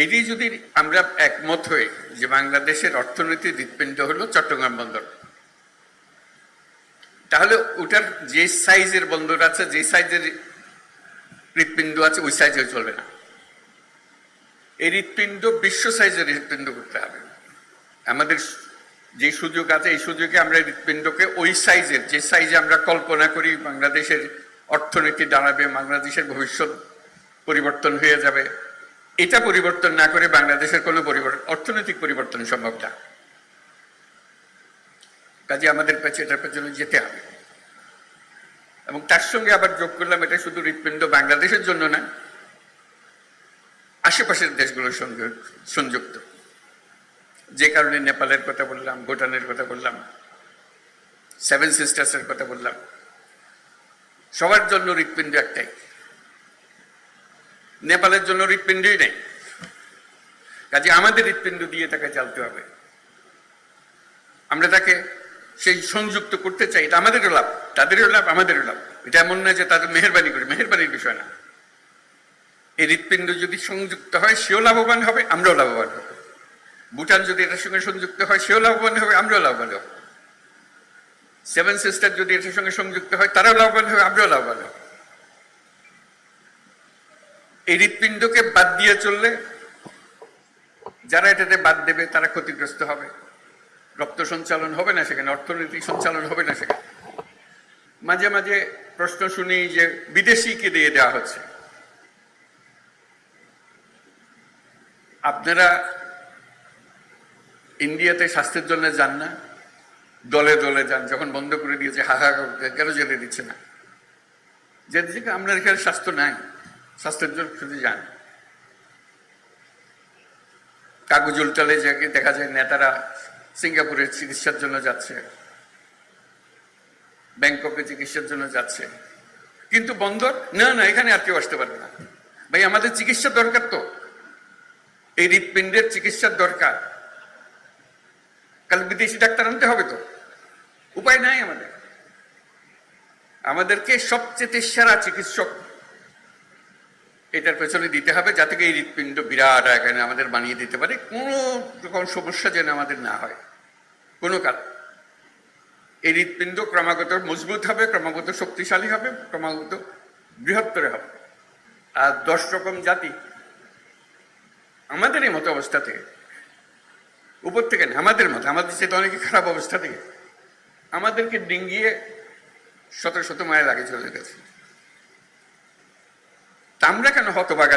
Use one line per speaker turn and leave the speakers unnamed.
এটি যদি আমরা একমত হই যে বাংলাদেশের অর্থনীতির হৃৎপিণ্ড হলো চট্টগ্রাম বন্দর, তাহলে ওটার যে সাইজের বন্দর আছে, যে সাইজের হৃৎপিণ্ড আছে, ওই সাইজে চলবে না। এই হৃৎপিণ্ড বিশ্ব সাইজের হৃৎপিণ্ড করতে হবে। আমাদের যে সুযোগ আছে, এই সুযোগে আমরা হৃৎপিণ্ডকে ওই সাইজের, যে সাইজে আমরা কল্পনা করি বাংলাদেশের অর্থনীতি দাঁড়াবে, বাংলাদেশের ভবিষ্যৎ পরিবর্তন হয়ে যাবে, এটা পরিবর্তন না করে বাংলাদেশের কোনো অর্থনৈতিক পরিবর্তন সম্ভব না। কাজে আমাদের এটার পেছনে যেতে হবে। এবং তার সঙ্গে আবার যোগ করলাম, এটা শুধু হৃৎপিণ্ড বাংলাদেশের জন্য না, আশেপাশের দেশগুলোর সঙ্গে সংযুক্ত। যে কারণে নেপালের কথা বললাম, ভুটানের কথা বললাম, সেভেন সিস্টার্সের কথা বললাম, সবার জন্য হৃৎপিণ্ড একটাই। নেপালের জন্য হৃৎপিণ্ডই নেই, কাজে আমাদের হৃৎপিণ্ড দিয়ে তাকে চালতে হবে। আমরা তাকে সেই সংযুক্ত করতে চাই, এটা আমাদেরও লাভ, তাদেরও লাভ, আমাদেরও লাভ। এটা এমন না যে তাদের মেহেরবানি করে, মেহেরবানির বিষয় না। এই হৃৎপিণ্ড যদি সংযুক্ত হয়, সেও লাভবান হবে, আমরাও লাভবান হব। ভুটান যদি এটার সঙ্গে সংযুক্ত হয়, সেও লাভবান হবে, আমরাও লাভবান হব। সেভেন সিস্টার যদি এটার সঙ্গে সংযুক্ত হয়, তারাও লাভবান হবে, আমরাও লাভবান হব। এই হৃৎপিণ্ডকে বাদ দিয়ে চললে যারা এটাতে বাদ দেবে তারা ক্ষতিগ্রস্ত হবে। রক্ত সঞ্চালন হবে না সেখানে, অর্থনৈতিক সঞ্চালন হবে না সেখানে। মাঝে মাঝে প্রশ্ন শুনি যে বিদেশিকে দিয়ে দেওয়া হচ্ছে। আপনারা ইন্ডিয়াতে স্বাস্থ্যের জন্য যান না? দলে দলে যান, যখন বন্ধ করে দিয়েছে হাহা কেন যেতে দিচ্ছে না? যেদিকে আমরা এখানে স্বাস্থ্য নাই, স্বাস্থ্যের জন্য শুধু যান। কাগজ উল্টালে দেখা যায় নেতারা সিঙ্গাপুরের চিকিৎসার জন্য যাচ্ছে, ব্যাংককে চিকিৎসার জন্য যাচ্ছে, কিন্তু বন্দর না, না এখানে আর কেউ আসতে পারবে না। ভাই আমাদের চিকিৎসা দরকার, তো এই হৃৎপিণ্ডের চিকিৎসার দরকার। কাল বিদেশি ডাক্তার আনতে হবে, তো উপায় নাই আমাদের। আমাদেরকে সবচেয়ে সেরা চিকিৎসক এটার পেছনে দিতে হবে, যাতে এই হৃৎপিণ্ড বিরাট আকারে আমাদের বানিয়ে দিতে পারে, কোনো রকম সমস্যা যেন আমাদের না হয় কোনো কাল। এই হৃৎপিণ্ড ক্রমাগত মজবুত হবে, ক্রমাগত শক্তিশালী হবে, ক্রমাগত বৃহত্তর হবে। আর 10 রকম জাতি আমাদের এই মতো অবস্থা থেকে, উপর থেকে না, আমাদের মতো, আমাদের সাথে অনেক খারাপ অবস্থা থেকে আমাদেরকে ডিঙ্গিয়ে শত শত মাইল আগে চলে গেছে। তা আমরা কেন হতভাগা